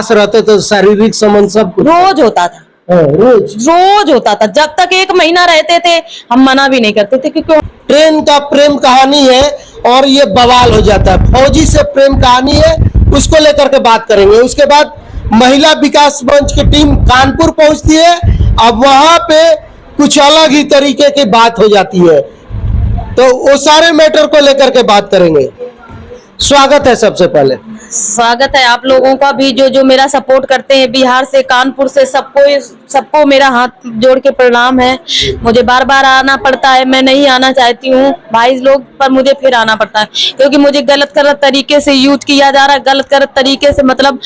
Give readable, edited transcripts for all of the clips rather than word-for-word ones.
पास रहते तो शारीरिक संबंध सब कुछ रोज होता था, रोज होता था। जब तक 1 महीना रहते थे हम मना भी नहीं करते थे, क्योंकि ट्रेन का प्रेम कहानी है और ये बवाल हो जाता है। फौजी से प्रेम कहानी है, उसको लेकर के बात करेंगे। उसके बाद महिला विकास मंच की टीम कानपुर पहुंचती है। अब वहां पे कुछ अलग ही तरीके की बात हो जाती है, तो वो सारे मैटर को लेकर के बात करेंगे। स्वागत है सबसे पहले। स्वागत है आप लोगों का भी, जो मेरा सपोर्ट करते हैं, बिहार से, कानपुर से, सबको मेरा हाथ जोड़ के प्रणाम है। मुझे बार बार आना पड़ता है, मैं नहीं आना चाहती हूँ भाई लोग, पर मुझे फिर आना पड़ता है, क्योंकि मुझे गलत तरीके से यूज किया जा रहा है, गलत तरीके से मतलब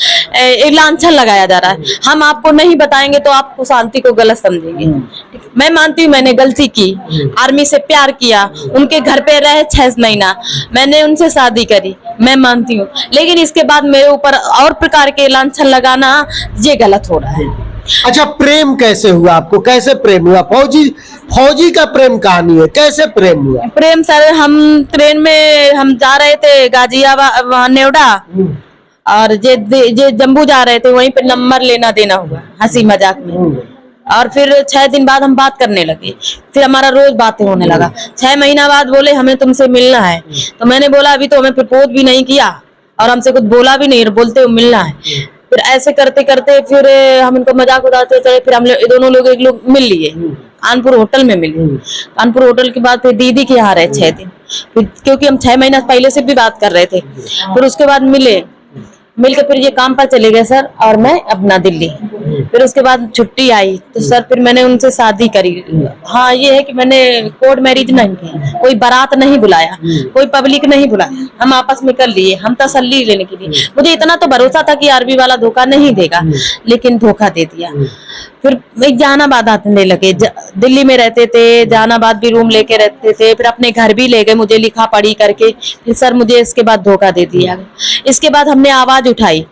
लांछन लगाया जा रहा है। हम आपको नहीं बताएंगे तो आप शांति को गलत समझेंगे। मैं मानती हूँ मैंने गलती की, आर्मी से प्यार किया, उनके घर पे रहे 6 महीना, मैंने उनसे शादी करी, मैं मानती हूँ, लेकिन इसके बाद मेरे ऊपर और प्रकार के लांछन लगाना ये गलत हो रहा है। अच्छा, प्रेम कैसे हुआ आपको? कैसे प्रेम हुआ? फौजी का प्रेम कहानी है, कैसे प्रेम हुआ? प्रेम सर, हम ट्रेन में हम जा रहे थे गाजियाबाद नेवड़ा, और जे जम्मू जा रहे थे, वहीं पे नंबर लेना देना हुआ हंसी मजाक में, और फिर 6 दिन बाद हम बात करने लगे, फिर हमारा रोज बातें होने लगा। 6 महीना बाद बोले हमें तुमसे मिलना है, तो मैंने बोला अभी तो हमें प्रपोज भी नहीं किया और हमसे कुछ बोला भी नहीं, बोलते हो मिलना है। फिर ऐसे करते करते फिर हम इनको मजाक उड़ाते चले, फिर हम दोनों लोग एक लोग मिल लिए, कानपुर होटल में मिले। कानपुर होटल के बाद फिर दीदी के यहाँ रहे 6 दिन, फिर क्योंकि हम 6 महीना पहले से भी बात कर रहे थे। फिर उसके बाद मिलकर फिर ये काम पर चले गए सर, और मैं अपना दिल्ली। फिर उसके बाद छुट्टी आई तो सर फिर मैंने उनसे शादी करी। हाँ, ये है कि मैंने कोर्ट मैरिज नहीं की, कोई बारात नहीं बुलाया, कोई पब्लिक नहीं बुलाया, हम आपस में कर लिए, हम तसल्ली लेने के लिए। मुझे इतना तो भरोसा था कि आर्मी वाला धोखा नहीं देगा, लेकिन धोखा दे दिया। फिर जहानाबाद आने लगे, दिल्ली में रहते थे, जहानाबाद भी रूम लेके रहते थे, फिर अपने घर भी ले गए मुझे लिखा पढ़ी करके। फिर सर मुझे इसके बाद धोखा दे दिया। इसके बाद हमने आवाज उठाई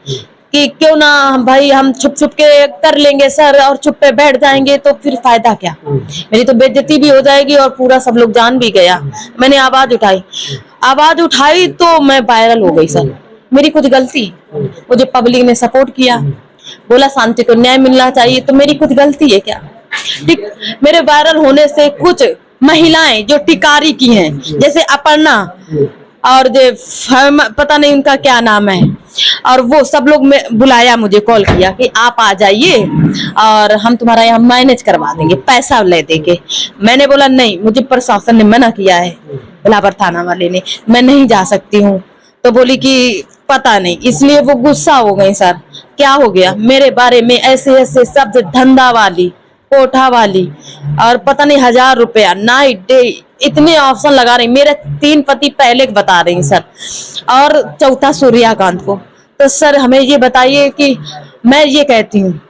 कि क्यों ना भाई हम छुप छुप के कर लेंगे सर, और चुप पे बैठ जाएंगे तो फिर फायदा क्या, मेरी तो बेइज्जती भी हो जाएगी और पूरा सब लोग जान भी गया। मैंने आवाज उठाई तो मैं वायरल हो गई सर। मेरी कुछ गलती, मुझे पब्लिक ने सपोर्ट किया, बोला शांति को न्याय मिलना चाहिए, तो मेरी कुछ गलती है क्या? ठीक, मेरे वायरल होने से कुछ महिलाएं जो टिकारी की हैं, जैसे अपर्णा और जो पता नहीं उनका क्या नाम है, और वो सब लोग बुलाया, मुझे कॉल किया कि आप आ जाइए और हम तुम्हारा यहाँ मैनेज करवा देंगे, पैसा ले देंगे। मैंने बोला नहीं, मुझे प्रशासन ने मना किया है, बिलावर थाना वाले ने, मैं नहीं जा सकती हूँ। तो बोली कि पता नहीं, इसलिए वो गुस्सा हो गई। सर क्या हो गया मेरे बारे में, ऐसे ऐसे शब्द, धंधा वाली, कोठा वाली, और पता नहीं 1000 रुपया नाइट डे, इतने ऑप्शन लगा रही। मेरे 3 पति पहले बता रही सर, और चौथा सूर्यकांत को। तो सर हमें ये बताइए कि मैं ये कहती हूँ,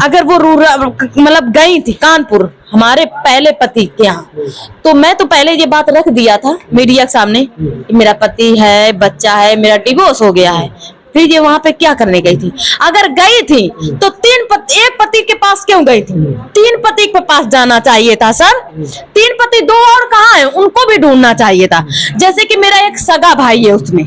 अगर वो मतलब गई थी कानपुर हमारे पहले पति के यहाँ, तो मैं तो पहले ये बात रख दिया था मीडिया के सामने कि मेरा पति है, बच्चा है, मेरा डिवोर्स हो गया है। फिर ये वहां पे क्या करने गई थी? अगर गई थी तो एक पति के पास क्यों गई थी? 3 पति के पास जाना चाहिए था सर। 3 पति 2 और कहाँ है, उनको भी ढूंढना चाहिए था। जैसे कि मेरा एक सगा भाई है, उसमें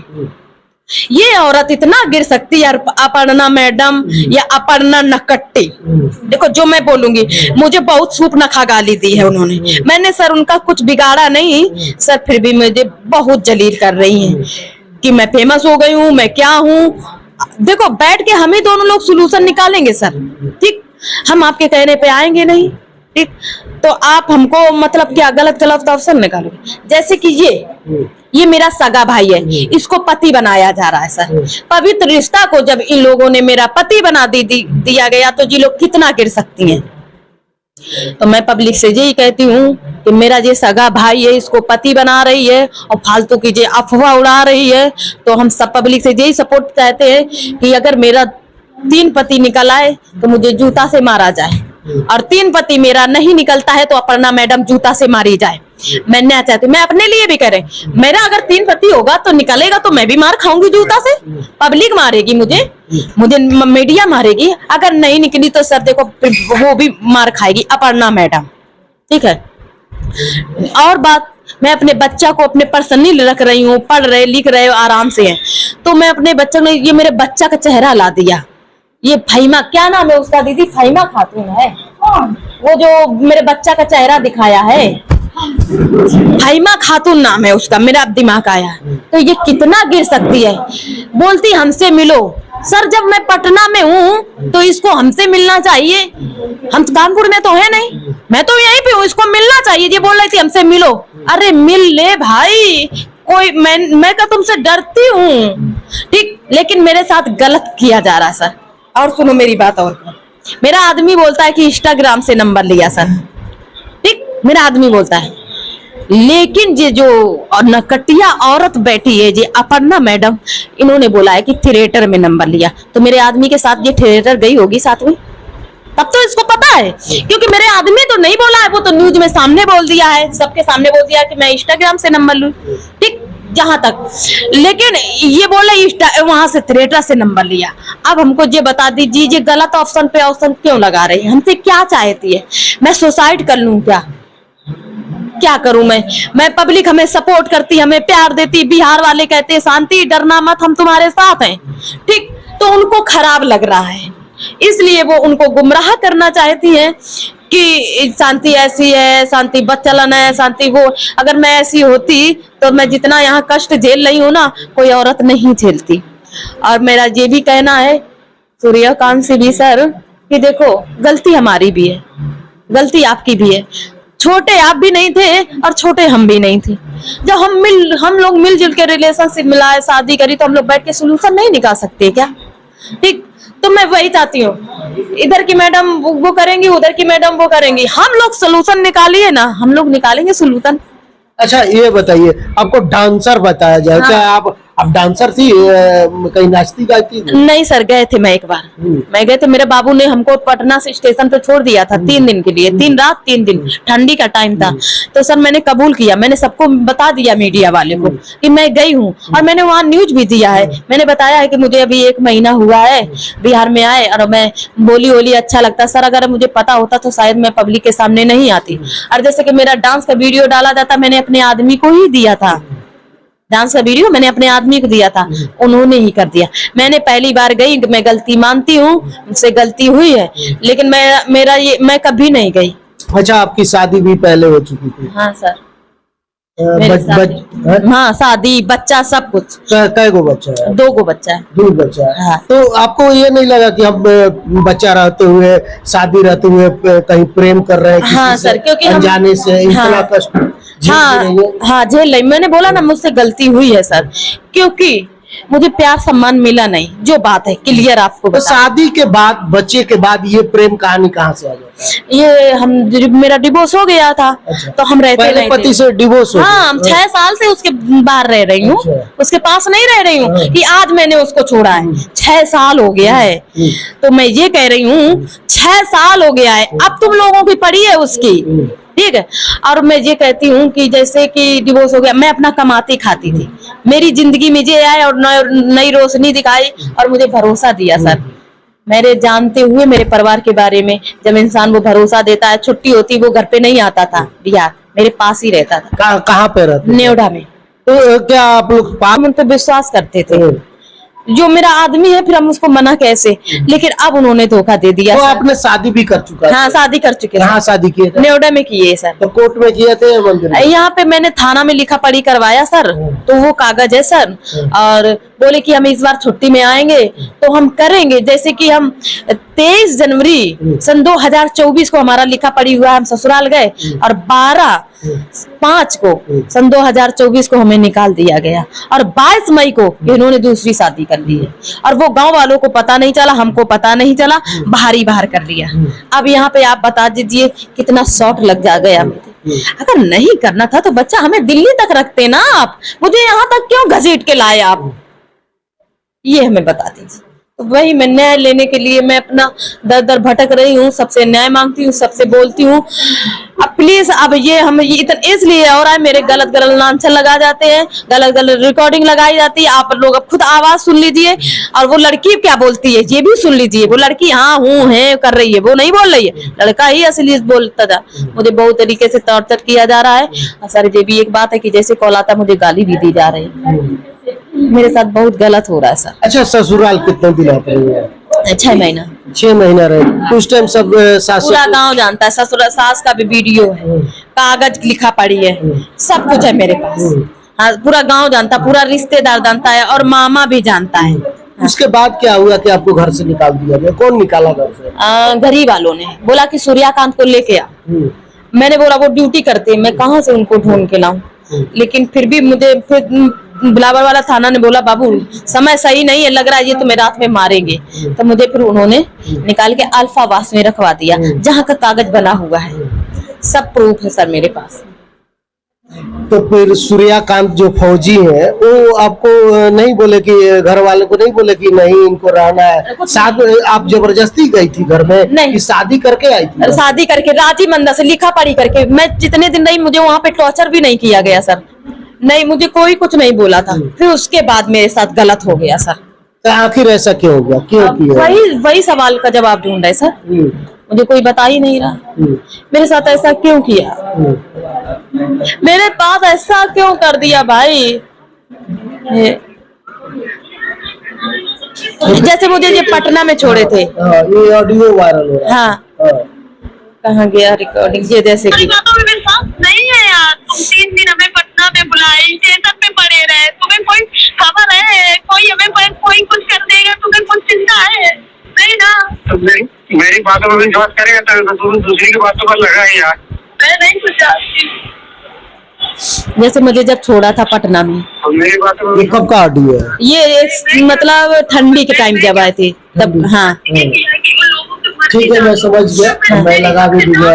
ये औरत इतना गिर सकती है, अपर्णा मैडम या अपर्णा नकट्टी, देखो जो मैं बोलूंगी, मुझे बहुत सूप नखा गाली दी है उन्होंने। मैंने सर उनका कुछ बिगाड़ा नहीं सर, फिर भी मुझे बहुत जलील कर रही हैं कि मैं फेमस हो गई हूँ, मैं क्या हूँ। देखो बैठ के हम ही दोनों लोग सोल्यूशन निकालेंगे सर, ठीक? हम आपके कहने पे आएंगे नहीं, ठीक? तो आप हमको मतलब क्या गलत अवसर निकालोगे? जैसे कि ये मेरा सगा भाई है, इसको पति बनाया जा रहा है सर। पवित्र रिश्ता को जब इन लोगों ने मेरा पति बना दिया गया, तो जी लोग कितना गिर सकती हैं। तो मैं पब्लिक से यही कहती हूँ कि मेरा ये सगा भाई है, इसको पति बना रही है और फालतू की ये अफवाह उड़ा रही है। तो हम सब पब्लिक से यही सपोर्ट चाहते हैं कि अगर मेरा 3 पति निकल आए तो मुझे जूता से मारा जाए, और 3 पति मेरा नहीं निकलता है तो अपर्णा मैडम जूता से मारी जाए। मैं नहीं चाहती, मैं अपने लिए भी करें, मेरा अगर 3 पति होगा तो निकलेगा तो मैं भी मार खाऊंगी जूता से, पब्लिक मारेगी मुझे मीडिया मारेगी। अगर नहीं निकली तो सर देखो वो भी मार खाएगी अपर्णा मैडम, ठीक है? और बात, मैं अपने बच्चा को अपने पर्सनली रख रही हूँ, पढ़ रहे लिख रहे आराम से है, तो मैं अपने बच्चों ने ये मेरे बच्चा का चेहरा ला दिया ये फहीमा, क्या नाम है उसका दीदी? फहीमा खातून है वो जो मेरे बच्चा का चेहरा दिखाया है, फहीमा खातून नाम है उसका, मेरा अब दिमाग आया। तो ये कितना गिर सकती है, बोलती हमसे मिलो। सर जब मैं पटना में हूँ तो इसको हमसे मिलना चाहिए, हम तो कानपुर में तो है नहीं, मैं तो यहीं पे हूँ, इसको मिलना चाहिए। ये बोल रही थी हमसे मिलो, अरे मिल ले भाई, कोई मैं तो तुमसे डरती हूँ, ठीक, लेकिन मेरे साथ गलत किया जा रहा है सर। और सुनो मेरी बात, और मेरा आदमी बोलता है कि इंस्टाग्राम से नंबर लिया सर, ठीक, मेरा आदमी बोलता है, लेकिन ये जो नकटिया औरत बैठी है, ये अपर्णा मैडम, इन्होंने बोला है कि थिएटर में नंबर लिया। तो मेरे आदमी के साथ ये थिएटर गई होगी साथ में, तब तो इसको पता है, क्योंकि मेरे आदमी तो नहीं बोला है, वो तो न्यूज में सामने बोल दिया है, सबके सामने बोल दिया है कि मैं इंस्टाग्राम से नंबर लूं, ठीक, जहां तक। लेकिन ये बोले वहां से थिएटर से नंबर लिया। अब हमको ये बता दीजिए, ये गलत ऑप्शन पे ऑप्शन क्यों लगा रही है? हमसे क्या चाहती है? मैं सुसाइड कर लूं क्या करूं मैं पब्लिक हमें सपोर्ट करती, हमें प्यार देती, बिहार वाले कहते हैं शांति डरना मत, हम तुम्हारे साथ हैं, ठीक, तो उनको खराब लग रहा है, इसलिए वो उनको गुमराह करना चाहती हैं कि शांति ऐसी है, शांति बदचलन है, शांति वो। अगर मैं ऐसी होती तो मैं जितना यहाँ कष्ट झेल रही हूँ ना, कोई औरत नहीं झेलती। और मेरा ये भी कहना है सूर्यकांत से भी सर कि देखो गलती हमारी भी है, गलती आपकी भी है, छोटे आप भी नहीं थे और छोटे हम भी नहीं थे। जब हम लोग मिलजुल के रिलेशनशिप मिलाए, शादी करी, तो हम लोग बैठ के सोल्यूशन नहीं निकाल सकते क्या? ठीक, तो मैं वही चाहती हूँ, इधर की मैडम वो करेंगी, उधर की मैडम वो करेंगी, हम लोग सोल्यूशन निकालिए ना, हम लोग निकालेंगे सोल्यूशन। अच्छा ये बताइए, आपको डांसर बताया जाए, क्या आप डांसर थी, कहीं नाचती गाती थी? नहीं सर, गए थे मैं एक बार, मैं गए थे, मेरे बाबू ने हमको पटना से स्टेशन पे छोड़ दिया था 3 दिन के लिए, 3 रात 3 दिन, ठंडी का टाइम था। तो सर मैंने कबूल किया, मैंने सबको बता दिया मीडिया वाले को कि मैं गई हूँ, और मैंने वहाँ न्यूज भी दिया है, मैंने बताया है कि मुझे अभी 1 महीना हुआ है बिहार में आए, और मैं बोली अच्छा लगता है। सर अगर मुझे पता होता तो शायद मैं पब्लिक के सामने नहीं आती। और जैसे कि मेरा डांस का वीडियो डाला जाता, मैंने अपने आदमी को ही दिया था, डांस का वीडियो मैंने अपने आदमी को दिया था, उन्होंने ही कर दिया। मैंने पहली बार गई, मैं गलती मानती हूँ, मुझसे गलती हुई है, लेकिन मैं कभी नहीं गई। अच्छा, आपकी शादी भी पहले हो चुकी थी? हाँ सर, हाँ शादी, बच्चा, सब कुछ। कै गो बच्चा है? 2 गो बच्चा है। 2 बच्चा है। हाँ। तो आपको ये नहीं लगा कि हम बच्चा रहते हुए, शादी रहते हुए कहीं प्रेम कर रहे हैं किसी हाँ से, सर, क्योंकि अनजाने से इतना कष्ट हाँ झेल रही, मैंने बोला ना मुझसे गलती हुई है सर, क्योंकि मुझे प्यार सम्मान मिला नहीं, जो बात है क्लियर आपको तो शादी के बाद, बच्चे के बाद ये प्रेम कहानी कहाँ से आ जाता है? ये मेरा डिवोर्स हो गया था। अच्छा। तो हम रहते नहीं पति से डिवोर्स हो? हाँ, हम 6 साल से उसके बाहर रह रही हूँ। अच्छा। उसके पास नहीं रह रही हूँ कि आज मैंने उसको छोड़ा है, 6 साल हो गया है। तो मैं ये कह रही हूँ 6 साल हो गया है, अब तुम लोगों की पड़ी है उसकी, ठीक है। और मैं ये कहती हूँ कि जैसे कि डिवोर्स हो गया, मैं अपना कमाती खाती थी, मेरी जिंदगी में ये आए और नई रोशनी दिखाई और मुझे भरोसा दिया सर, मेरे जानते हुए मेरे परिवार के बारे में। जब इंसान वो भरोसा देता है, छुट्टी होती वो घर पे नहीं आता था, बिहार मेरे पास ही रहता था। कहाँ पे रहते? नेवडा में। तो क्या आप लोग उन पे विश्वास करते थे, जो मेरा आदमी है, फिर हम उसको मना कैसे, लेकिन अब उन्होंने धोखा दे दिया। तो आपने शादी भी कर चुका? हाँ शादी कर चुके। कहाँ शादी किए थे? नेवडा में किए सर। तो कोर्ट में किए थे या मंदिर में? यहाँ पे मैंने थाना में लिखा पढ़ी करवाया सर, तो वो कागज है सर, और बोले कि हम इस बार छुट्टी में आएंगे तो हम करेंगे। जैसे कि हम 23 जनवरी सन 2024 को हमारा लिखा पढ़ी हुआ, हम ससुराल गए, और 12/5 को सन 2024 को हमें निकाल दिया गया, और 22 मई को इन्होंने दूसरी शादी कर ली है, और वो गांव वालों को पता नहीं चला, हमको पता नहीं चला, बाहर कर लिया। अब यहाँ पे आप बता दीजिए कितना शॉक लग जा गया मुझे। अगर नहीं करना था तो बच्चा हमें दिल्ली तक रखते ना, आप मुझे यहाँ तक क्यों घसीट के लाए आप, ये हमें बता दीजिए। तो वही मैं न्याय लेने के लिए मैं अपना दर दर भटक रही हूँ, सबसे न्याय मांगती हूँ, सबसे बोलती हूँ। अब प्लीज, अब ये हम ये इतना इसलिए हो रहा है, मेरे गलत लांछन लगा जाते हैं, गलत रिकॉर्डिंग लगाई जाती है, आप लोग अब खुद आवाज सुन लीजिए। और वो लड़की क्या बोलती है ये भी सुन लीजिए, वो लड़की हाँ हूँ है कर रही है, वो नहीं बोल रही है, लड़का ही असली बोलता था। मुझे बहुत तरीके से टॉर्चर किया जा रहा है। और सर ये भी एक बात है कि जैसे कॉल आता मुझे गाली भी दी जा रही है, मेरे साथ बहुत गलत हो रहा है सर। अच्छा, ससुराल कितने दिन आप रही हैं? 6 महीना। 6 महीना रहे उस टाइम सब सास पूरा गांव जानता है, ससुर सास का भी वीडियो है, कागज लिखा पड़ी है, सब कुछ है मेरे पास। हाँ, पूरा गांव जानता, पूरा रिश्तेदार जानता है और मामा भी जानता है। उसके बाद क्या हुआ कि आपको घर से निकाल दिया गया? कौन निकाला घर से? घर ही वालों ने बोला कि सूर्यकांत को लेके आ। मैंने बोला वो ड्यूटी करते हैं, मैं कहाँ से उनको ढूंढ के लाऊं। लेकिन फिर भी मुझे फिर बिलावर वाला थाना ने बोला बाबू समय सही नहीं है, लग रहा है ये तुम्हें रात में मारेंगे। तो मुझे फिर उन्होंने निकाल के अल्फावास में रखवा दिया, जहाँ का कागज बना हुआ है, सब प्रूफ है सर मेरे पास। तो फिर सूर्यकांत जो फौजी है वो आपको नहीं बोले कि घर वाले को नहीं बोले कि नहीं इनको रहना है? साथ आप जबरदस्ती गई थी घर में? नहीं, कि शादी करके आई थी? शादी करके राजी मंदा से लिखा पढ़ी करके। मैं जितने दिन रही मुझे वहाँ पे टॉर्चर भी नहीं किया गया सर, नहीं मुझे कोई कुछ नहीं बोला था। फिर उसके बाद मेरे साथ गलत हो गया सर। तो आखिर ऐसा क्यों हो गया, क्यों किया? वही सवाल का जवाब ढूंढ रहे सर, मुझे कोई बता ही नहीं रहा मेरे साथ ऐसा क्यों किया, मेरे पास ऐसा क्यों कर दिया भाई। जैसे मुझे ये पटना में छोड़े थे, ये ऑडियो वायरल हो रहा है। हाँ कहाँ गया रिकॉर्डिंग, ये जैसे कि नहीं है यार, तुम 3 दिन हमें पटना में बुलाए, स्टेशन पे पड़े रहे, तुम्हें कोई खबर है? कोई हमें कोई कुछ कर देगा, तुम्हें कुछ चिंता है? नहीं ना। तो मेरी बातों पर विश्वास करेगा तो तुम दूसरी की बातों पर लगा है यार। मैं नहीं कुछ जानती। जैसे मुझे जब छोड़ा था पटना में, तो मेरी बातों ये कब का ऑडियो है? ये मतलब ठंडी के टाइम जब आए थे तब। हाँ ठीक है मैं समझ गया, मैं लगा भी दूंगा।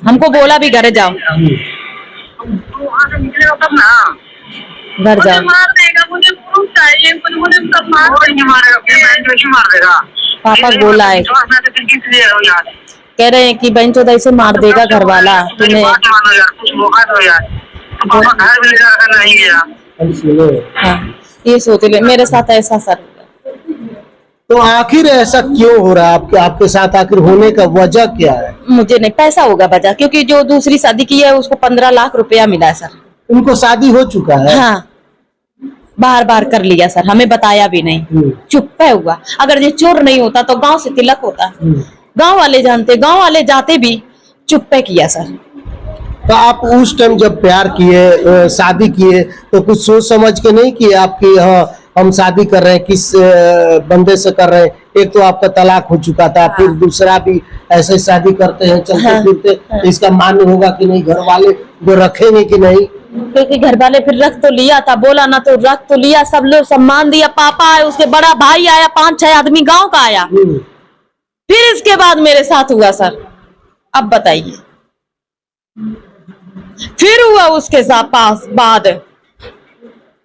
हमको बोला भी घर जाओ, घर जाओ। मार देगा, मुझे प्रूफ चाहिए, मुझे सब मार देगा। पापा बोला है, कह रहे हैं कि बहन चौदह ऐसे मार देगा घर वाला तुम्हें। हाँ ये सोच ले मेरे साथ ऐसा सर। तो आखिर ऐसा क्यों हो रहा है आपके साथ? आखिर होने का वजह क्या है? मुझे नहीं पैसा होगा वजह, क्योंकि जो दूसरी शादी की है उसको 15 लाख रुपया मिला है सर। उनको शादी हो चुका है? हाँ बार बार कर लिया सर, हमें बताया भी नहीं, चुप है हुआ। अगर ये चोर नहीं होता तो गांव से तिलक होता, गांव वाले जानते, गांव वाले जाते भी, चुप है किया सर। तो आप उस टाइम जब प्यार किए, शादी किए, तो कुछ सोच समझ के नहीं किए आपकी हाँ हम शादी कर रहे हैं, किस बंदे से कर रहे हैं? एक तो आपका तलाक हो चुका था, फिर दूसरा भी ऐसे शादी करते हैं चलते फिरते, तो इसका मान्य होगा कि नहीं? घर वाले वो रखेंगे कि नहीं? क्योंकि घर वाले फिर रख तो लिया था, बोला ना तो रख तो लिया, सब लोग सम्मान दिया। पापा आए, उसके बड़ा भाई आया, 5-6 आदमी गांव का आया। फिर इसके बाद मेरे साथ हुआ सर, अब बताइए फिर हुआ उसके साथ पास बाद।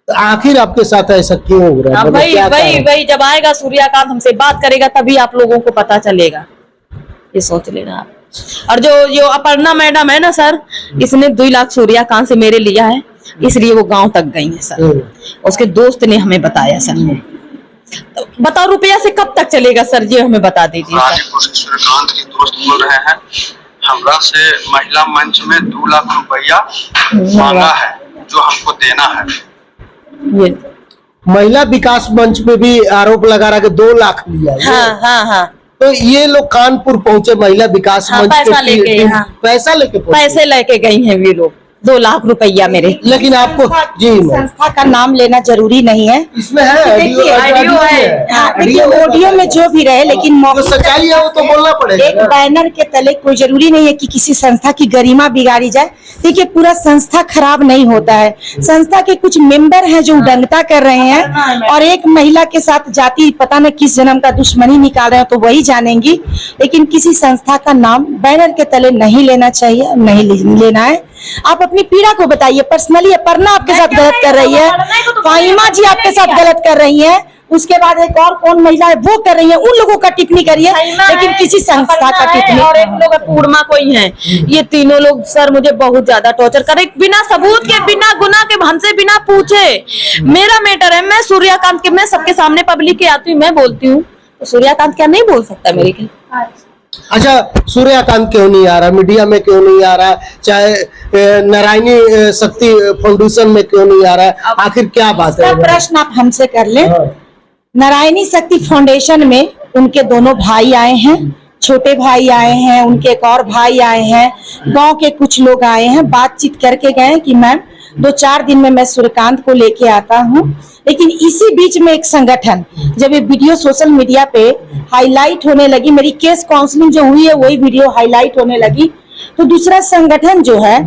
तो आखिर आपके साथ ऐसा क्यों हो रहा है? वही जब आएगा सूर्यकांत हमसे बात करेगा तभी आप लोगों को पता चलेगा, ये सोच लेना आप। और जो अपर्णा मैडम है ना सर, इसने 2 लाख सूर्यकांत से मेरे लिया है, इसलिए वो गांव तक गई है सर। उसके दोस्त ने हमें बताया सर। तो बताओ रुपया से कब तक चलेगा सर, ये हमें बता दीजिए सर। सूर्यकांत के दोस्त बोल रहे हैं हमरा से महिला मंच में 2 लाख रुपया मांगा है जो हमको देना है। ये महिला विकास मंच पे भी आरोप लगा रहा है कि 2 लाख लिया। हाँ। तो ये लोग कानपुर पहुंचे महिला विकास मंच पैसा लेके, पैसा लेके पैसे लेके गई हैं ये लोग, 2 लाख रुपया मेरे। लेकिन आपको जी संस्था का नाम लेना जरूरी नहीं है, इसमें है ऑडियो है। देखिए ऑडियो में जो भी रहे, लेकिन सच्चाई है वो तो बोलना पड़ेगा। एक बैनर के तले कोई जरूरी नहीं है कि किसी संस्था की गरिमा बिगाड़ी जाए। देखिए पूरा संस्था खराब नहीं होता है, संस्था के कुछ मेंबर हैं जो उडंगता कर रहे हैं और एक महिला के साथ जाति पता न किस जन्म का दुश्मनी निकाल रहे हैं, तो वही जानेंगी। लेकिन किसी संस्था का नाम बैनर के तले नहीं लेना चाहिए, नहीं लेना है। आप अपनी पीड़ा को बताइए पर्सनली। अपर्णा आपके साथ गलत कर रही है, फाहिमा जी आपके साथ गलत कर रही है, उसके बाद एक और कौन महिला है वो कर रही है, उन लोगों का टिप्पणी करिए, लेकिन किसी संस्था का टिप्पणी। और एक लोग पूर्णा कोई है, ये तीनों लोग सर मुझे बहुत ज्यादा टॉर्चर करे, बिना सबूत के, बिना गुनाह के, हमसे बिना पूछे। मेरा मैटर है, मैं सूर्यकांत के, मैं सबके सामने पब्लिक के आती हूँ, मैं बोलती हूँ, तो सूर्यकांत क्या नहीं बोल सकता मेरे के? अच्छा सूर्यकांत क्यों नहीं आ रहा, मीडिया में क्यों नहीं आ रहा, चाहे नारायणी शक्ति फाउंडेशन में क्यों नहीं आ रहा है? आखिर क्या बात है? प्रश्न आप हमसे कर लें। नारायणी शक्ति फाउंडेशन में उनके दोनों भाई आए हैं, छोटे भाई आए हैं, उनके एक और भाई आए हैं, गांव के कुछ लोग आए हैं। बातचीत करके गए कि मैम 2-4 दिन में मैं सूर्यकांत को लेके आता हूँ। लेकिन इसी बीच में एक संगठन, जब ये वीडियो सोशल मीडिया पे हाईलाइट होने लगी, मेरी केस काउंसलिंग जो हुई है वही वीडियो हाईलाइट होने लगी, तो दूसरा संगठन जो है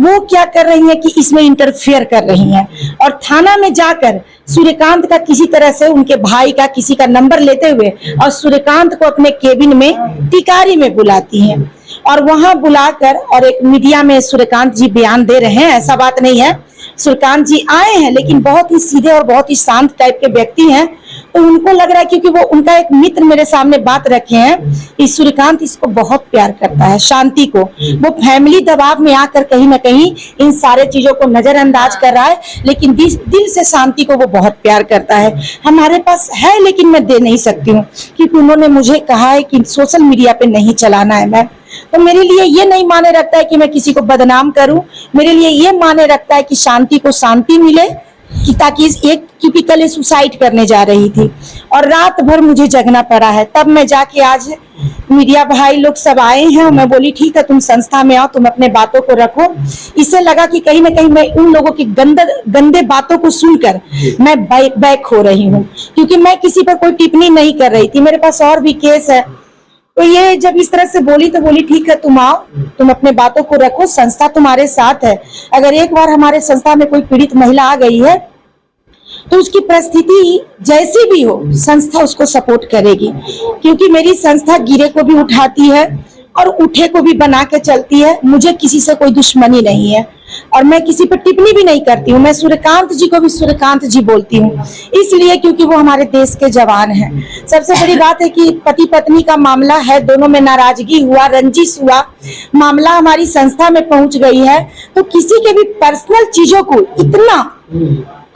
वो क्या कर रही है कि इसमें इंटरफेयर कर रही है और थाना में जाकर सूर्यकांत का किसी तरह से उनके भाई का किसी का नंबर लेते हुए और सूर्यकांत को अपने केबिन में टिकारी में बुलाती हैं और वहां बुलाकर और एक मीडिया में सूर्यकांत जी बयान दे रहे हैं। ऐसा बात नहीं है, सूर्यकांत जी आए हैं लेकिन बहुत ही सीधे और बहुत ही शांत टाइप के व्यक्ति हैं। तो उनको लग रहा है क्योंकि वो उनका एक मित्र मेरे सामने बात रखे हैं कि सूर्यकांत इसको बहुत प्यार करता है, शांति को। वो फैमिली दबाव में आकर कहीं ना कहीं इन सारे चीजों को नजरअंदाज कर रहा है, लेकिन दिल से शांति को वो बहुत प्यार करता है। हमारे पास है लेकिन मैं दे नहीं सकती हूँ क्योंकि उन्होंने मुझे कहा है कि सोशल मीडिया पे नहीं चलाना है मैम। तो मेरे लिए ये नहीं माने रखता है कि मैं किसी को बदनाम करूं, मेरे लिए ये माने रखता है कि शांति को शांति मिले, कि ताकि एक, क्योंकि कल सुसाइड करने जा रही थी और रात भर मुझे जगना पड़ा है। तब मैं जाके आज मीडिया भाई लोग सब आए हैं और मैं बोली ठीक है तुम संस्था में आओ, तुम अपने बातों को रखो। इससे लगा कि कहीं ना कहीं मैं उन लोगों की गंदे बातों को सुनकर मैं बैक हो रही हूँ, क्योंकि मैं किसी पर कोई टिप्पणी नहीं कर रही थी। मेरे पास और भी केस है। तो ये जब इस तरह से बोली तो बोली ठीक है तुम आओ, तुम अपने बातों को रखो, संस्था तुम्हारे साथ है। अगर एक बार हमारे संस्था में कोई पीड़ित महिला आ गई है तो उसकी परिस्थिति जैसी भी हो संस्था उसको सपोर्ट करेगी, क्योंकि मेरी संस्था गिरे को भी उठाती है और उठे को भी बना के चलती है। मुझे किसी से कोई दुश्मनी नहीं है और मैं किसी पर टिप्पणी भी नहीं करती हूँ। मैं सूर्यकांत जी को भी सूर्यकांत जी बोलती हूँ इसलिए क्योंकि वो हमारे देश के जवान हैं। सबसे बड़ी बात है कि पति पत्नी का मामला है, दोनों में नाराजगी हुआ, रंजिश हुआ, मामला हमारी संस्था में पहुंच गई है। तो किसी के भी पर्सनल चीजों को इतना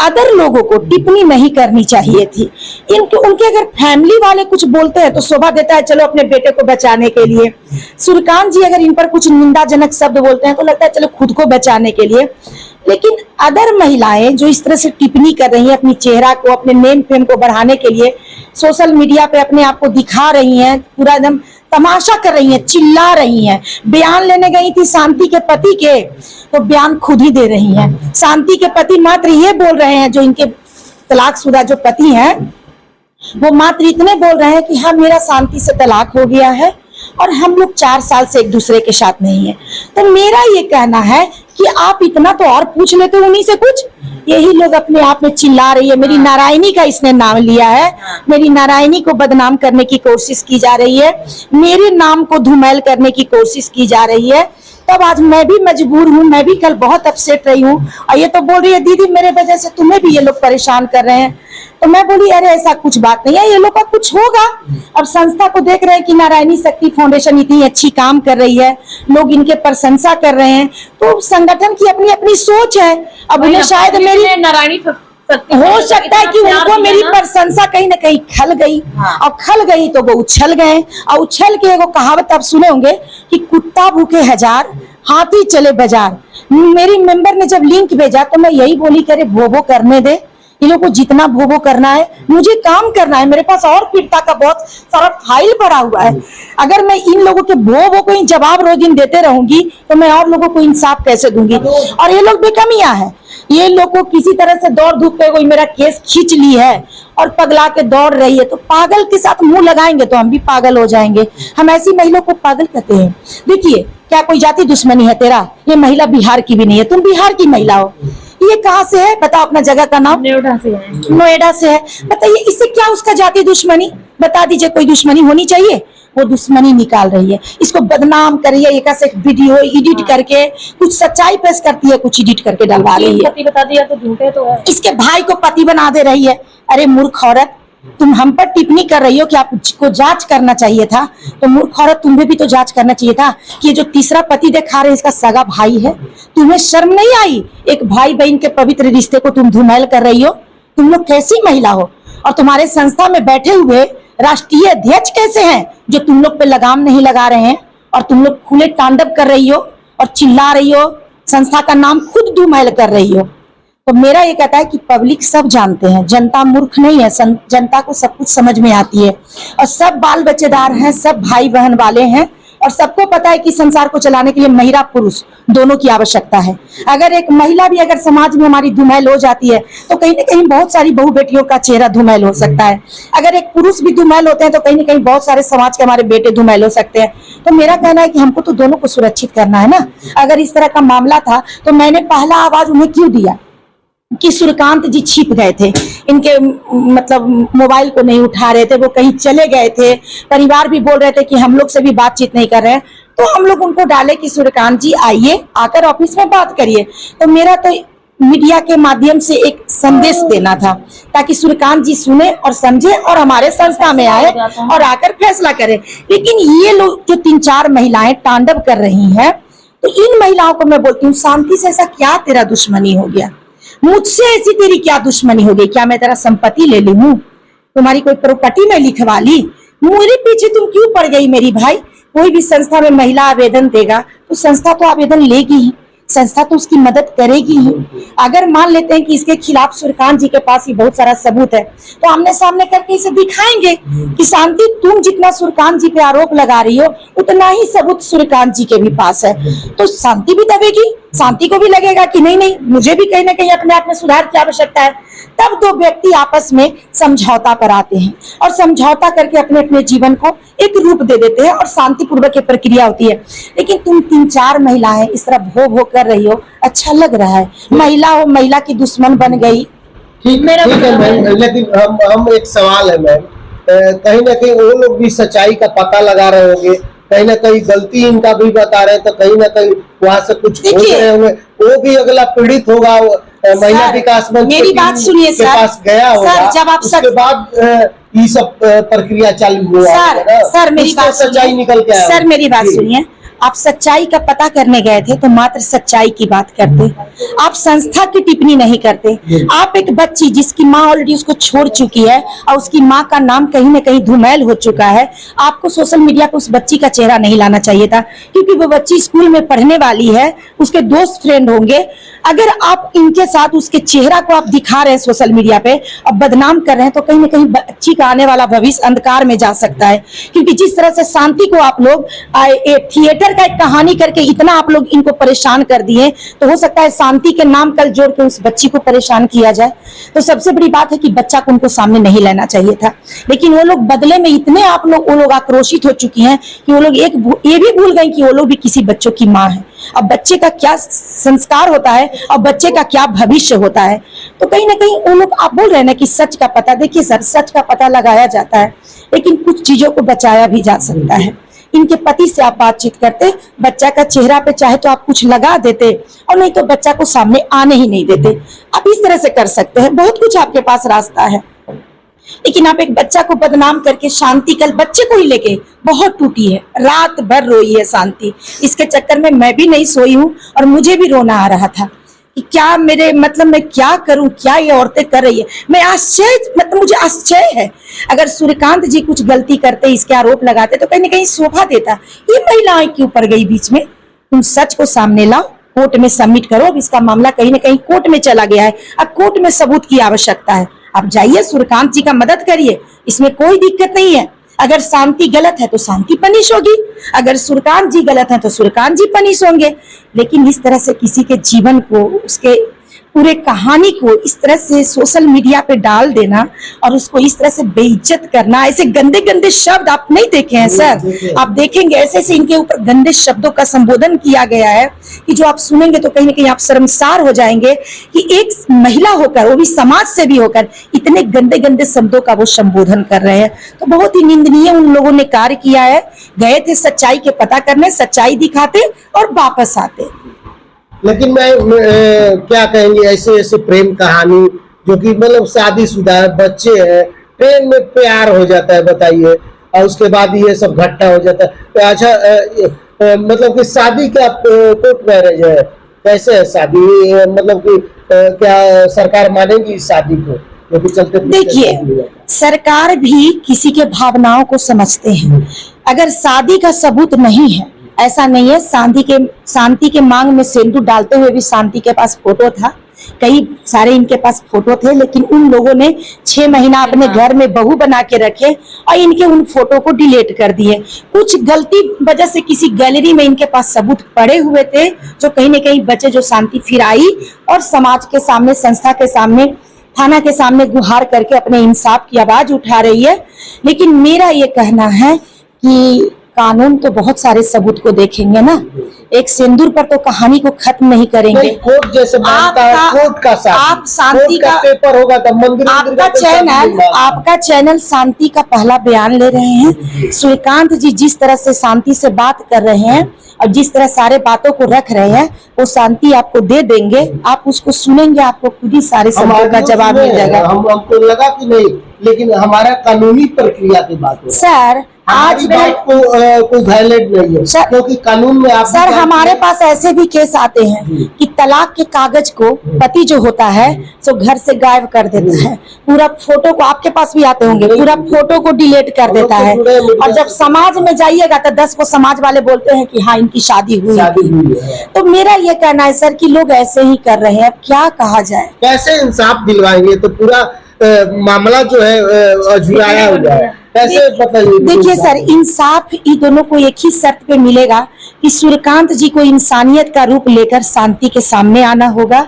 अदर लोगों को टिप्पणी नहीं करनी चाहिए थी। उनके अगर फैमिली वाले कुछ बोलते हैं तो शोभा देता है चलो अपने बेटे को बचाने के लिए। सूर्यकांत जी अगर इन पर कुछ निंदाजनक शब्द बोलते हैं तो लगता है चलो खुद को बचाने के लिए। लेकिन अदर महिलाएं जो इस तरह से टिप्पणी कर रही हैं, अपनी चेहरा को, अपने नेम फेम को बढ़ाने के लिए सोशल मीडिया पे अपने आप को दिखा रही हैं, पूरा एकदम तमाशा कर रही हैं, चिल्ला रही हैं। बयान लेने गई थी शांति के पति के तो बयान खुद ही दे रही हैं। शांति के पति मात्र ये बोल रहे हैं, जो इनके तलाकशुदा जो पति हैं वो मात्र इतने बोल रहे हैं कि हाँ मेरा शांति से तलाक हो गया है और हम लोग 4 साल से एक दूसरे के साथ नहीं है। तो मेरा ये कहना है कि आप इतना तो और पूछ लेते उन्हीं से कुछ। यही लोग अपने आप में चिल्ला रही है। मेरी नारायणी का इसने नाम लिया है, मेरी नारायणी को बदनाम करने की कोशिश की जा रही है, मेरे नाम को धूमिल करने की कोशिश की जा रही है। तब आज मैं भी मजबूर हूँ, मैं भी कल बहुत अपसेट रही हूँ और ये तो बोल रही है दीदी मेरे वजह से तुम्हें भी ये लोग परेशान कर रहे हैं। तो मैं बोली अरे ऐसा कुछ बात नहीं है, ये लोग का कुछ होगा। अब संस्था को देख रहे हैं कि नारायणी शक्ति फाउंडेशन इतनी अच्छी काम कर रही है, लोग इनके प्रशंसा कर रहे हैं, तो संगठन की अपनी अपनी सोच है। अब उन्हें शायद मेरी नारायणी हो सकता है कि उनको मेरी प्रशंसा कहीं ना कहीं खल गई और खल गई तो वो उछल गए और उछल के वो कहावत आप सुने होंगे कि कुत्ता भूखे 1000 हाथी चले बाजार। मेरी मेंबर ने जब लिंक भेजा तो मैं यही बोली करे भोबो करने दे, इन लोगों को जितना भोबो करना है, मुझे काम करना है। मेरे पास और पीड़िता का बहुत सारा फाइल पड़ा हुआ है। अगर मैं इन लोगों के भोबो को ही जवाब रोज दिन देते रहूंगी तो मैं और लोगों को इंसाफ कैसे दूंगी। और ये लोग बेकमियां हैं, ये लोग को किसी तरह से दौड़ धूप पे कोई मेरा केस खींच ली है और पगला के दौड़ रही है। तो पागल के साथ मुंह लगाएंगे तो हम भी पागल हो जाएंगे। हम ऐसी महिला को पागल कहते हैं। देखिए क्या कोई जाति दुश्मनी है तेरा? ये महिला बिहार की भी नहीं है, तुम बिहार की महिला हो। ये कहाँ से है बताओ, अपना जगह का नाम? नोएडा से है। नोएडा से है। बताइए इससे क्या उसका जाति दुश्मनी? बता दीजिए कोई दुश्मनी होनी चाहिए? वो दुश्मनी निकाल रही है, इसको बदनाम कर रही है। एक से एक वीडियो एडिट करके कुछ सच्चाई पेश करती है, कुछ एडिट करके डलवा रही है। पति बता दिया तो झूठे तो है। इसके भाई को पति बना दे रही है। अरे मूर्ख औरत, तुम हम पर टिप्पणी कर रही हो कि आपको जांच करना चाहिए था, तो मूर्ख औरत तुम्हें भी तो जांच करना चाहिए था कि ये जो तीसरा पति दिखा रहे इसका सगा भाई है। तुम्हें शर्म नहीं आई? एक भाई बहन के पवित्र रिश्ते को तुम धूमिल कर रही हो। तुम लोग कैसी महिला हो? और तुम्हारे संस्था में बैठे हुए राष्ट्रीय अध्यक्ष कैसे हैं जो तुम लोग पे लगाम नहीं लगा रहे हैं और तुम लोग खुले तांडव कर रही हो और चिल्ला रही हो, संस्था का नाम खुद धूमिल कर रही हो। तो मेरा ये कहता है कि पब्लिक सब जानते हैं, जनता मूर्ख नहीं है, जनता को सब कुछ समझ में आती है और सब बाल बच्चेदार हैं, सब भाई बहन वाले हैं और सबको पता है कि संसार को चलाने के लिए महिला पुरुष दोनों की आवश्यकता है। अगर एक महिला भी अगर समाज में हमारी धूमिल हो जाती है तो कहीं ना कहीं बहुत सारी बहू बेटियों का चेहरा धूमिल हो सकता है। अगर एक पुरुष भी धूमिल होते हैं तो कहीं ना कहीं बहुत सारे समाज के हमारे बेटे धूमिल हो सकते हैं। तो मेरा कहना है कि हमको तो दोनों को सुरक्षित करना है ना। अगर इस तरह का मामला था तो मैंने पहला आवाज उन्हें क्यों दिया कि सूर्यकांत जी छिप गए थे, इनके मतलब मोबाइल को नहीं उठा रहे थे, वो कहीं चले गए थे, परिवार भी बोल रहे थे कि हम लोग से भी बातचीत नहीं कर रहे हैं। तो हम लोग उनको डाले कि सूर्यकांत जी आइए, आकर ऑफिस में बात करिए। तो मेरा तो मीडिया के माध्यम से एक संदेश देना था ताकि सूर्यकांत जी सुने और समझे और हमारे संस्था में आए और आकर फैसला करें। लेकिन ये लोग जो 3-4 महिलाएं तांडव कर रही हैं, तो इन महिलाओं को मैं बोलती हूँ, शांति से ऐसा क्या तेरा दुश्मनी हो गया? मुझसे ऐसी तेरी क्या दुश्मनी हो गई? क्या मैं तेरा संपत्ति ले ली हूँ? तुम्हारी कोई प्रॉपर्टी में लिखवा ली? मेरे पीछे तुम क्यों पड़ गई मेरी भाई? कोई भी संस्था में महिला आवेदन देगा तो संस्था तो आवेदन लेगी ही, संस्था तो उसकी मदद करेगी ही। अगर मान लेते हैं कि इसके खिलाफ सूर्यकांत जी के पास ही बहुत सारा सबूत है तो आमने सामने करके इसे दिखाएंगे कि शांति तुम जितना सूर्यकांत जी पे आरोप लगा रही हो उतना ही सबूत सूर्यकांत जी के भी पास है। तो शांति भी दबेगी, शांति को भी लगेगा कि नहीं नहीं मुझे भी कहीं ना कहीं अपने आप में सुधार की आवश्यकता है। तब 2 व्यक्ति आपस में समझौता पर आते हैं और समझौता करके अपने अपने जीवन को एक रूप दे देते हैं और शांतिपूर्वक एक प्रक्रिया होती है। लेकिन तुम 3-4 महिलाएं इस तरह भो कर रही हो, अच्छा लग रहा है? महिला हो, महिला की दुश्मन बन गई। ठीक है मैम, लेकिन हम एक सवाल है मैम, कहीं ना कहीं वो लोग भी सच्चाई का पता लगा रहे होंगे, कहीं ना कहीं गलती इनका भी बता रहे हैं, तो कहीं ना कहीं वहां से कुछ खोज रहे होंगे, वो भी अगला पीड़ित होगा, महिला विकास मंच मेरी बात सुनिए के पास गया होगा, जब आप उसके बाद ये सब प्रक्रिया चालू हुआ। सर मेरी बात सच्चाई निकल के आया। सर मेरी बात सुनिए, आप सच्चाई का पता करने गए थे तो मात्र सच्चाई की बात करते, आप संस्था की टिप्पणी नहीं करते। आप एक बच्ची जिसकी माँ ऑलरेडी उसको छोड़ चुकी है और उसकी माँ का नाम कहीं ना कहीं धूमिल हो चुका है, आपको सोशल मीडिया पर उस बच्ची का चेहरा नहीं लाना चाहिए था, क्योंकि वो बच्ची स्कूल में पढ़ने वाली है, उसके दोस्त फ्रेंड होंगे। अगर आप इनके साथ उसके चेहरा को आप दिखा रहे हैं सोशल मीडिया पे और बदनाम कर रहे हैं तो कहीं ना कहीं बच्ची का आने वाला भविष्य अंधकार में जा सकता है। क्योंकि जिस तरह से शांति को आप लोग थिएटर का एक कहानी करके इतना आप लोग इनको परेशान कर दिए, तो हो सकता है शांति के नाम कल जोड़ के उस बच्ची को परेशान किया जाए। तो सबसे बड़ी बात है कि बच्चा को उनको सामने नहीं लेना चाहिए था, लेकिन वो लोग बदले में इतने वो लोग आक्रोशित हो चुकी हैं कि वो लोग ये भी भूल गए कि वो लोग भी किसी बच्चों की माँ है। अब बच्चे का क्या संस्कार होता है और बच्चे का क्या भविष्य होता है। तो कहीं ना कहीं वो लोग, आप बोल रहे हैं ना कि सच का पता, देखिए सर, सच का पता लगाया जाता है लेकिन कुछ चीजों को बचाया भी जा सकता है। इनके पति से आप बातचीत करते, बच्चा का चेहरा पे चाहे तो आप कुछ लगा देते और नहीं तो बच्चा को सामने आने ही नहीं देते। आप इस तरह से कर सकते हैं, बहुत कुछ आपके पास रास्ता है। लेकिन आप एक बच्चा को बदनाम करके, शांति कल बच्चे को ही लेके बहुत टूटी है, रात भर रोई है शांति। इसके चक्कर में मैं भी नहीं सोई हूँ और मुझे भी रोना आ रहा था कि क्या मेरे मतलब मैं क्या करूं, क्या ये औरतें कर रही है। मैं आश्चर्य, मतलब मुझे आश्चर्य है, अगर सूर्यकांत जी कुछ गलती करते, इसके आरोप लगाते तो कहीं ना कहीं शोभा देता। ये महिलाएं क्यों पड़ गई बीच में? तुम सच को सामने लाओ, कोर्ट में सबमिट करो। अब इसका मामला कहीं ना कहीं कोर्ट में चला गया है, अब कोर्ट में सबूत की आवश्यकता है। आप जाइए, सूर्यकांत जी का मदद करिए, इसमें कोई दिक्कत नहीं है। अगर शांति गलत है तो शांति पनिश होगी, अगर सूर्यकांत जी गलत है तो सूर्यकांत जी पनिश होंगे। लेकिन इस तरह से किसी के जीवन को, उसके पूरे कहानी को इस तरह से सोशल मीडिया पे डाल देना और उसको इस तरह से बेइज्जत करना, ऐसे गंदे गंदे शब्द आप नहीं देखे हैं सर, आप देखेंगे ऐसे ऐसे इनके ऊपर गंदे शब्दों का संबोधन किया गया है कि जो आप सुनेंगे तो कहीं ना कहीं आप शर्मसार हो जाएंगे कि एक महिला होकर, वो भी समाज से भी होकर, इतने गंदे गंदे शब्दों का वो संबोधन कर रहे हैं। तो बहुत ही निंदनीय उन लोगों ने कार्य किया है। गए थे सच्चाई के पता करने, सच्चाई दिखाते और वापस आते। लेकिन मैं क्या कहेंगे, ऐसे ऐसे प्रेम कहानी जो कि मतलब शादीशुदा है, बच्चे हैं, ट्रेन में प्यार हो जाता है, बताइए, और उसके बाद ये सब घटना हो जाता है। अच्छा मतलब कि शादी क्या कोर्ट मैरिज है? कैसे है शादी? मतलब कि क्या सरकार मानेगी इस शादी को? देखिए, सरकार भी किसी के भावनाओं को समझते हैं। अगर शादी का सबूत नहीं है, ऐसा नहीं है, शांति के मांग में सिंदूर डालते हुए भी शांति के पास फोटो था, कई सारे इनके पास फोटो थे, लेकिन उन लोगों ने 6 महीना अपने घर में बहू बना के रखे और इनके उन फोटो को डिलीट कर दिए। कुछ गलती वजह से किसी गैलरी में इनके पास सबूत पड़े हुए थे जो कहीं न कहीं बचे, जो शांति फिर आई और समाज के सामने, संस्था के सामने, थाना के सामने गुहार करके अपने इंसाफ की आवाज उठा रही है। लेकिन मेरा ये कहना है कि कानून तो बहुत सारे सबूत को देखेंगे ना, एक सिंदूर पर तो कहानी को खत्म नहीं करेंगे। कोर्ट जैसे मानता है, कोर्ट का साथ, आप शांति का पेपर होगा तब मंदिर आपका चैनल शांति का पहला बयान ले रहे हैं। सूर्यकांत जी जिस तरह से शांति से बात कर रहे हैं और जिस तरह सारे बातों को रख रहे हैं, वो शांति आपको दे देंगे, आप उसको सुनेंगे, आपको खुद ही सारे सवालों का जवाब मिल जाएगा। हमको लगा कि नहीं, लेकिन हमारा कानूनी प्रक्रिया की बात है सर। आज बात को कोई वायलेट नहीं है, क्योंकि कानून में आप सर हमारे पास ऐसे भी केस आते हैं कि तलाक के कागज को पति जो होता है सो घर से गायब कर देता है, पूरा फोटो को, आपके पास भी आते होंगे, पूरा फोटो को डिलीट कर देता है। और जब समाज में जाइएगा तो 10 को समाज वाले बोलते हैं कि हाँ इनकी शादी हुई है। तो मेरा ये कहना है सर कि लोग ऐसे ही कर रहे हैं, अब क्या कहा जाए, कैसे इंसाफ दिलवाएंगे? तो पूरा मामला जो है अझुराया हुआ है, कैसे बताइए? देखिए सर, इंसाफ इन दोनों को एक ही शर्त पे मिलेगा कि सूर्यकांत जी को इंसानियत का रूप लेकर शांति के सामने आना होगा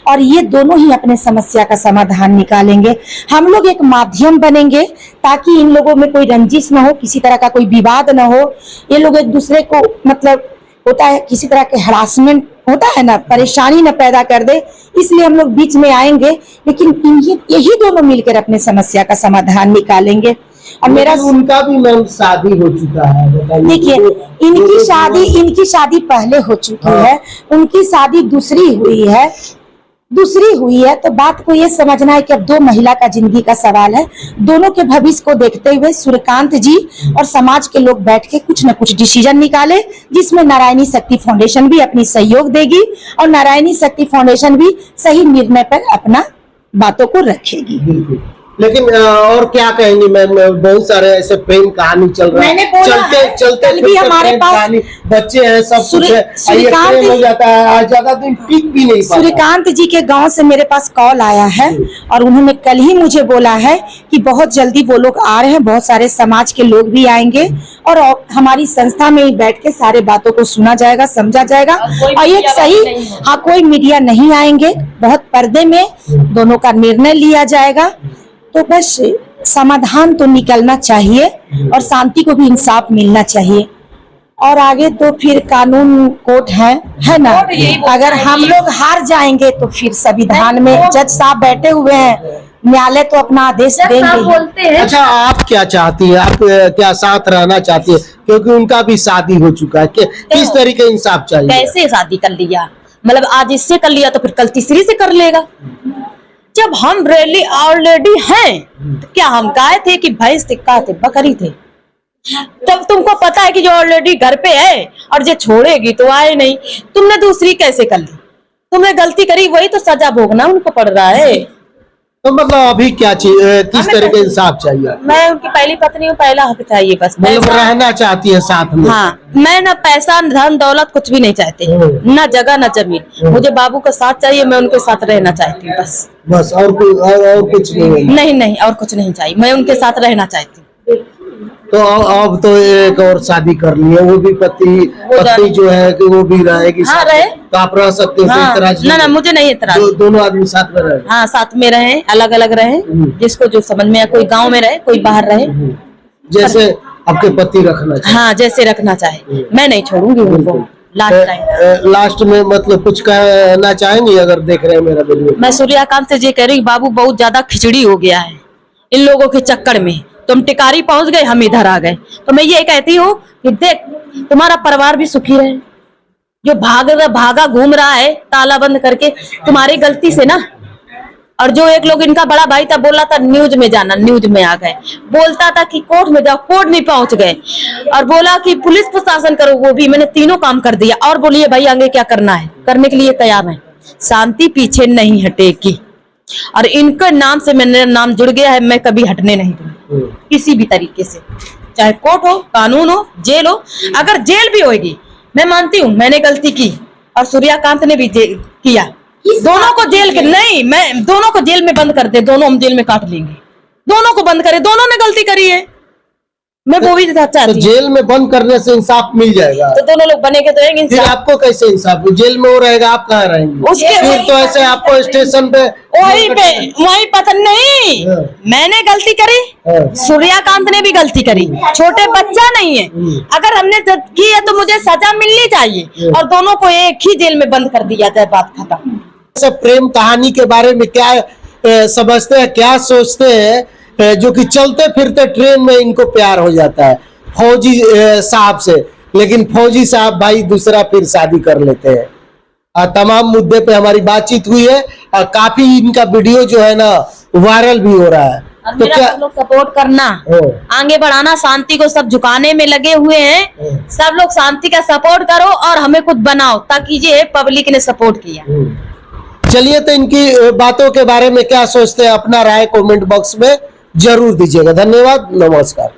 और ये दोनों ही अपने समस्या का समाधान निकालेंगे। हम लोग एक माध्यम बनेंगे ताकि इन लोगों में कोई रंजिश न हो, किसी तरह का कोई विवाद न हो। ये लोग एक दूसरे को, मतलब होता है किसी तरह के हरासमेंट होता है ना, परेशानी न पैदा कर दे, इसलिए हम लोग बीच में आएंगे। लेकिन यही दोनों मिलकर अपने समस्या का समाधान निकालेंगे। और मेरा उनका भी मैम शादी हो चुका है, देखिए इनकी शादी पहले हो चुकी है, उनकी शादी दूसरी हुई है। तो बात को ये समझना है कि अब 2 महिला का जिंदगी का सवाल है। दोनों के भविष्य को देखते हुए सूर्यकांत जी और समाज के लोग बैठ के कुछ न कुछ डिसीजन निकाले, जिसमें नारायणी शक्ति फाउंडेशन भी अपनी सहयोग देगी और नारायणी शक्ति फाउंडेशन भी सही निर्णय पर अपना बातों को रखेगी। लेकिन और क्या कहेंगे मैम, बहुत सारे ऐसे प्रेम कहानी चल रहा है, चलते भी हमारे पास बच्चे हैं, सब कुछ है, प्रेम हो जाता है, आज ज्यादा दिन टिक भी नहीं पाता। सूर्यकांत जी के गांव से मेरे पास कॉल आया है और उन्होंने कल ही मुझे बोला है कि बहुत जल्दी वो लोग आ रहे हैं, बहुत सारे समाज के लोग भी आएंगे और हमारी संस्था में ही बैठ के सारे बातों को सुना जाएगा, समझा जाएगा। और एक सही, हाँ, कोई मीडिया नहीं आएंगे, बहुत पर्दे में दोनों का निर्णय लिया जाएगा। तो बस समाधान तो निकलना चाहिए और शांति को भी इंसाफ मिलना चाहिए। और आगे तो फिर कानून कोर्ट है ना। अगर हम लोग हार जाएंगे तो फिर संविधान में जज साहब बैठे हुए हैं, न्यायालय तो अपना आदेश देंगे। अच्छा, आप क्या चाहती है? आप क्या साथ रहना चाहती है? क्योंकि उनका भी शादी हो चुका है, किस तरीके इंसाफ चाहिए? कैसे शादी कर लिया, मतलब आज इससे कर लिया तो फिर कल तीसरी से कर लेगा। जब हम रैली ऑलरेडी हैं, तो क्या हम गाय थे कि भैंस थे, का थे, बकरी थे? तब तुमको पता है कि जो ऑलरेडी घर पे है और जो छोड़ेगी तो आए नहीं, तुमने दूसरी कैसे कर ली? तुमने गलती करी, वही तो सजा भोगना उनको पड़ रहा है। तो मतलब अभी क्या चाहिए, किस तरह का इंसाफ चाहिए? मैं उनकी पहली पत्नी हूँ, पहला हक चाहिए बस। मतलब रहना चाहती है साथ में? हाँ, मैं ना पैसा, धन दौलत कुछ भी नहीं चाहती, ना जगह ना जमीन। मुझे बाबू का साथ चाहिए, मैं उनके साथ रहना चाहती हूँ बस। और कुछ नहीं? नहीं, और कुछ नहीं चाहिए, मैं उनके साथ रहना चाहती हूँ। तो अब तो एक और शादी कर ली है, वो भी पति जो है कि वो भी रहेगी। हाँ, रहे तो आप रह सकते हो? हाँ, ना मुझे नहीं इतराज। दोनों आदमी साथ में रहे? हाँ, साथ में रहे, अलग अलग रहे, जिसको जो समझ में आए, कोई गांव में रहे, कोई बाहर रहे, जैसे आपके पति रखना चाहे। हाँ, जैसे रखना चाहे, मैं नहीं छोड़ूंगी उनको लास्ट में। मतलब कुछ कहना चाहेंगी अगर देख रहे हैं मेरा वीडियो? मैं सूर्यकांत से ये कह रही हूँ, बाबू बहुत ज्यादा खिचड़ी हो गया है इन लोगों के चक्कर में। तुम टिकारी पहुंच गए, हम इधर आ गए। तो मैं ये कहती हूँ कि देख, तुम्हारा परिवार भी सुखी रहे। जो भागा घूम रहा है ताला बंद करके, तुम्हारी गलती से ना। और जो एक लोग इनका बड़ा भाई था, बोला था न्यूज में जाना, न्यूज में आ गए। बोलता था कि कोर्ट में जाओ, कोर्ट में पहुंच गए। और बोला कि पुलिस प्रशासन करो, वो भी मैंने तीनों काम कर दिया। और बोलिए भाई आगे क्या करना है, करने के लिए तैयार है। शांति पीछे नहीं हटेगी और इनके नाम से मेरा नाम जुड़ गया है, मैं कभी हटने नहीं दूंगी किसी भी तरीके से, चाहे कोर्ट हो, कानून हो, जेल हो। अगर जेल भी होगी, मैं मानती हूँ मैंने गलती की और सूर्यकांत ने भी किया, दोनों को जेल के नहीं, मैं दोनों को जेल में बंद कर दे, दोनों हम जेल में काट लेंगे, दोनों को बंद करे, दोनों ने गलती करी है, मैं वो भी तो चाहती हूँ। जेल में बंद करने से इंसाफ मिल जाएगा, तो दोनों लोग बनेंगे तो एक फिर इंसान आपको कैसे इंसाफ? जेल में वो रहेगा, आप कहाँ रहेंगे? उसके फिर तो ऐसे आपको स्टेशन पे वही पता नहीं, हाँ। मैंने गलती करी, हाँ। सूर्यकांत ने भी गलती करी, छोटे बच्चा नहीं है, अगर हमने की है तो मुझे सजा मिलनी चाहिए और दोनों को एक ही जेल में बंद कर दिया जाए, बात खत्म। सब प्रेम कहानी के बारे में क्या समझते हैं, क्या सोचते हैं, जो कि चलते फिरते ट्रेन में इनको प्यार हो जाता है फौजी साहब से, लेकिन फौजी साहब भाई दूसरा फिर शादी कर लेते हैं। तमाम मुद्दे पे हमारी बातचीत हुई है और काफी इनका वीडियो जो है ना वायरल भी हो रहा है। और तो मेरा क्या सब लोग सपोर्ट करना, आगे बढ़ाना, शांति को सब झुकाने में लगे हुए हैं, सब लोग शांति का सपोर्ट करो और हमें कुछ बनाओ, ताकि ये पब्लिक ने सपोर्ट किया। चलिए, तो इनकी बातों के बारे में क्या सोचते हैं, अपना राय कमेंट बॉक्स में जरूर दीजिएगा। धन्यवाद, नमस्कार।